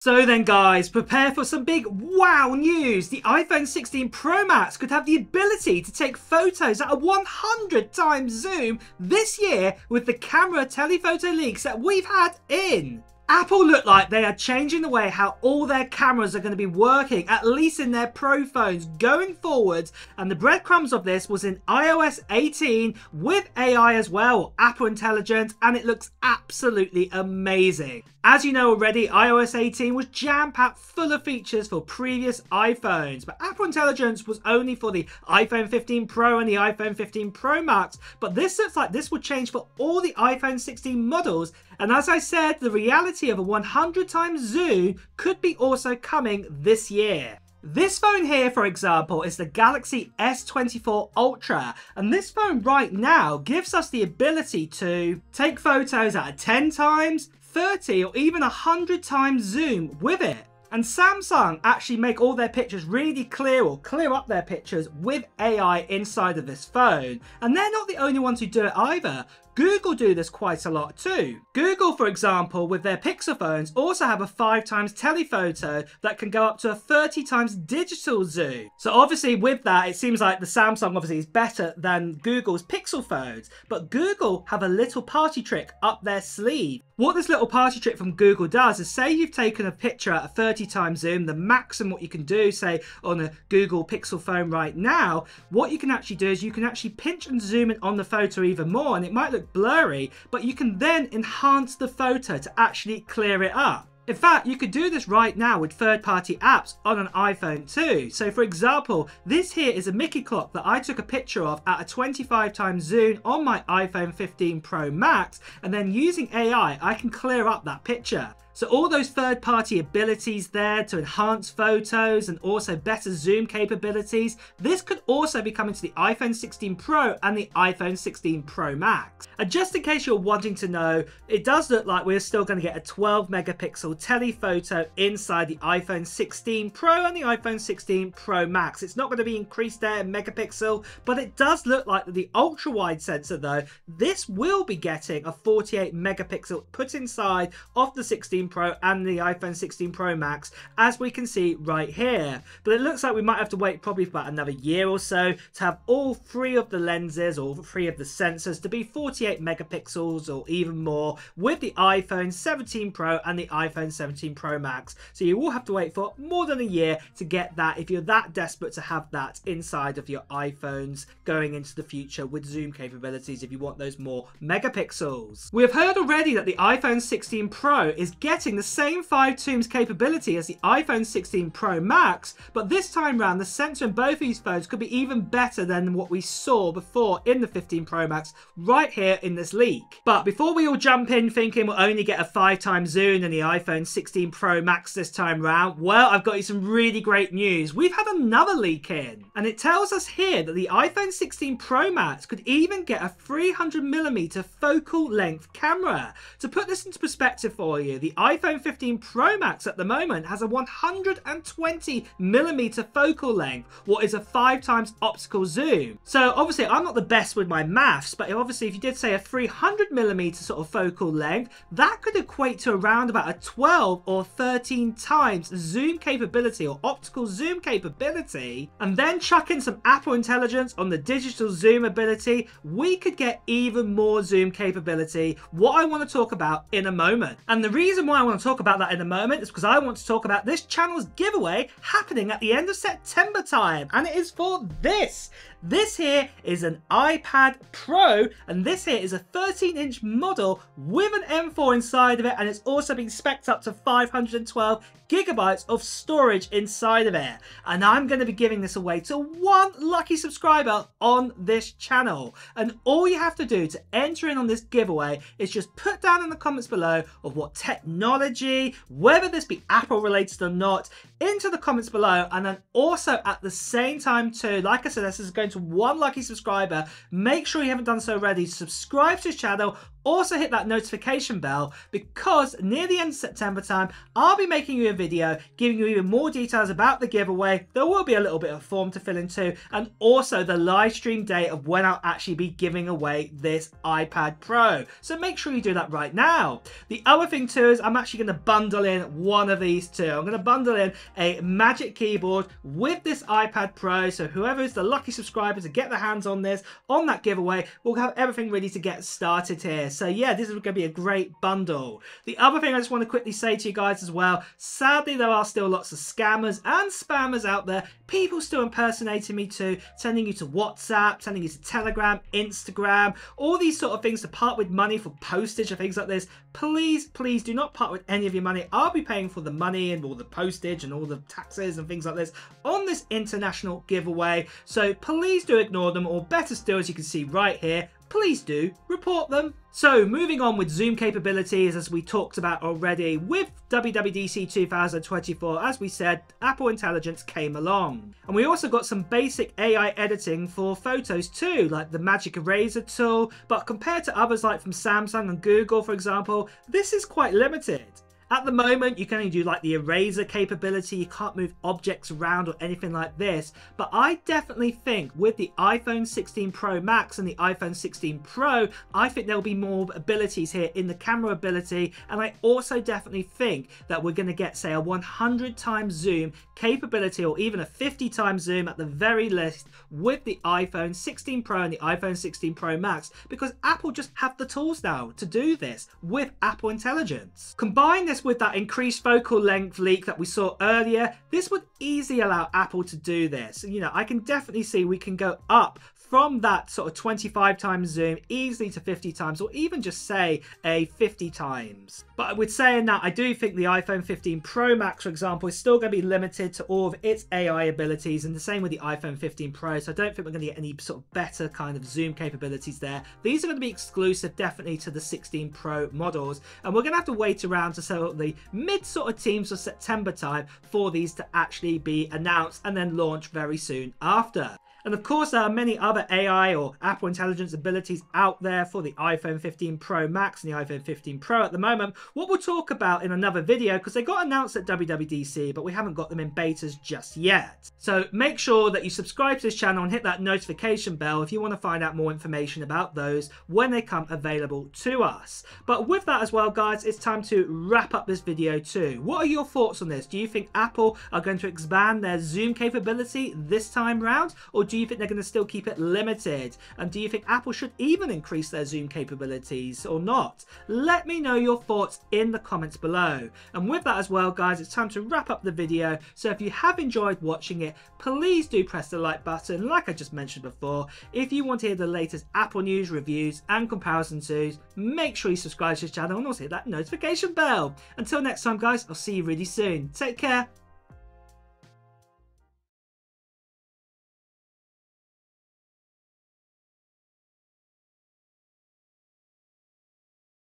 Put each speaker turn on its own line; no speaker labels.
So then guys, prepare for some big wow news. The iPhone 16 Pro Max could have the ability to take photos at a 100 times zoom this year with the camera telephoto leaks that we've had in. Apple look like they are changing the way how all their cameras are going to be working, at least in their Pro phones going forward, and the breadcrumbs of this was in iOS 18 with AI as well, Apple Intelligence, and it looks absolutely amazing. As you know already, iOS 18 was jam-packed full of features for previous iPhones, but Apple Intelligence was only for the iPhone 15 Pro and the iPhone 15 Pro Max, but this looks like this will change for all the iPhone 16 models, and as I said, the reality of a 100 times zoom could be also coming this year. This phone here, for example, is the Galaxy S24 Ultra, and this phone right now gives us the ability to take photos at a 10 times, 30 or even 100 times zoom with it. And Samsung actually make all their pictures really clear, or clear up their pictures with AI inside of this phone. And they're not the only ones who do it either. Google do this quite a lot too. Google, for example, with their Pixel phones also have a 5 times telephoto that can go up to a 30 times digital zoom. So obviously with that, it seems like the Samsung obviously is better than Google's Pixel phones. But Google have a little party trick up their sleeve. What this little party trick from Google does is, say you've taken a picture at a 30 times zoom, the maximum what you can do, say on a Google Pixel phone right now, what you can actually do is you can actually pinch and zoom in on the photo even more, and it might look blurry, but you can then enhance the photo to actually clear it up. In fact, you could do this right now with third-party apps on an iPhone too. So for example, this here is a Mickey clock that I took a picture of at a 25 times zoom on my iPhone 15 Pro Max, and then using AI, I can clear up that picture. So all those third-party abilities there to enhance photos and also better zoom capabilities, this could also be coming to the iPhone 16 Pro and the iPhone 16 Pro Max. And just in case you're wanting to know, it does look like we're still going to get a 12 megapixel telephoto inside the iPhone 16 Pro and the iPhone 16 Pro Max. It's not going to be increased there in megapixel, but it does look like the ultra-wide sensor though, this will be getting a 48 megapixel put inside of the 16 Pro and the iPhone 16 Pro Max, as we can see right here. But it looks like we might have to wait probably for about another year or so to have all 3 of the lenses or 3 of the sensors to be 48 megapixels or even more with the iPhone 17 Pro and the iPhone 17 Pro Max. So you will have to wait for more than a year to get that if you're that desperate to have that inside of your iPhones going into the future with zoom capabilities if you want those more megapixels. We have heard already that the iPhone 16 Pro is getting the same 5 zooms capability as the iPhone 16 Pro Max, but this time around the sensor in both of these phones could be even better than what we saw before in the 15 Pro Max right here in this leak. But before we all jump in thinking we'll only get a 5 times zoom in the iPhone 16 Pro Max this time round, well, I've got you some really great news. We've had another leak in, and it tells us here that the iPhone 16 Pro Max could even get a 300mm focal length camera. To put this into perspective for you, the iPhone 15 Pro Max at the moment has a 120mm focal length, what is a 5 times optical zoom. So obviously I'm not the best with my maths, but obviously if you did say a 300mm sort of focal length, that could equate to around about a 12 or 13 times zoom capability or optical zoom capability, and then chuck in some Apple Intelligence on the digital zoom ability, we could get even more zoom capability, what I want to talk about in a moment. And the reason why I want to talk about that in a moment is because I want to talk about this channel's giveaway happening at the end of September time, and it is for this. This here is an iPad Pro, and this here is a 13-inch model with an M4 inside of it, and it's also been spec'd up to 512GB of storage inside of it. And I'm going to be giving this away to 1 lucky subscriber on this channel. And all you have to do to enter in on this giveaway is just put down in the comments below of what technology, whether this be Apple related or not, into the comments below. And then also at the same time too, like I said, this is going to 1 lucky subscriber. Make sure you haven't done so already. Subscribe to his channel. also hit that notification bell, because near the end of September time, I'll be making you a video giving you even more details about the giveaway. There will be a little bit of form to fill in too, and also the live stream date of when I'll actually be giving away this iPad Pro. So make sure you do that right now. The other thing too is I'm actually going to bundle in one of these two. I'm going to bundle in a Magic Keyboard with this iPad Pro, so whoever is the lucky subscriber to get their hands on this, on that giveaway, we'll have everything ready to get started here. So yeah, this is going to be a great bundle. The other thing I just want to quickly say to you guys as well, sadly there are still lots of scammers and spammers out there, people still impersonating me too, sending you to WhatsApp, sending you to Telegram, Instagram, all these sort of things to part with money for postage and things like this. Please do not part with any of your money. I'll be paying for the money and all the postage and all the taxes and things like this on this international giveaway, so please do ignore them, or better still, as you can see right here, please do report them. So moving on with zoom capabilities, as we talked about already, with WWDC 2024, as we said, Apple Intelligence came along. And we also got some basic AI editing for photos too, like the Magic Eraser tool, but compared to others like from Samsung and Google, for example, this is quite limited. At the moment, you can only do like the eraser capability, you can't move objects around or anything like this, but I definitely think with the iPhone 16 Pro Max and the iPhone 16 Pro, I think there'll be more abilities here in the camera ability, and I also definitely think that we're going to get, say, a 100 times zoom capability, or even a 50 times zoom at the very least, with the iPhone 16 Pro and the iPhone 16 Pro Max, because Apple just have the tools now to do this with Apple Intelligence. Combine this with that increased focal length leak that we saw earlier, this would easily allow Apple to do this. You know, I can definitely see we can go up from that sort of 25 times zoom easily to 50 times, or even just say a 50 times. But with saying that, I do think the iPhone 15 Pro Max, for example, is still going to be limited to all of its AI abilities, and the same with the iPhone 15 Pro, so I don't think we're going to get any sort of better kind of zoom capabilities there. These are going to be exclusive definitely to the 16 Pro models, and we're going to have to wait around to sort of the mid sort of teams of September time for these to actually be announced and then launch very soon after. And of course, there are many other AI or Apple Intelligence abilities out there for the iPhone 15 Pro Max and the iPhone 15 Pro at the moment, what we'll talk about in another video, because they got announced at WWDC, but we haven't got them in betas just yet. So make sure that you subscribe to this channel and hit that notification bell if you want to find out more information about those when they come available to us. But with that as well, guys, it's time to wrap up this video too. What are your thoughts on this? Do you think Apple are going to expand their zoom capability this time round, or do you think they're going to still keep it limited? And do you think Apple should even increase their zoom capabilities or not? Let me know your thoughts in the comments below. And with that as well, guys, it's time to wrap up the video. So if you have enjoyed watching it, please do press the like button, like I just mentioned before. If you want to hear the latest Apple news, reviews and comparison tools, make sure you subscribe to this channel and also hit that notification bell. Until next time, guys, I'll see you really soon. Take care.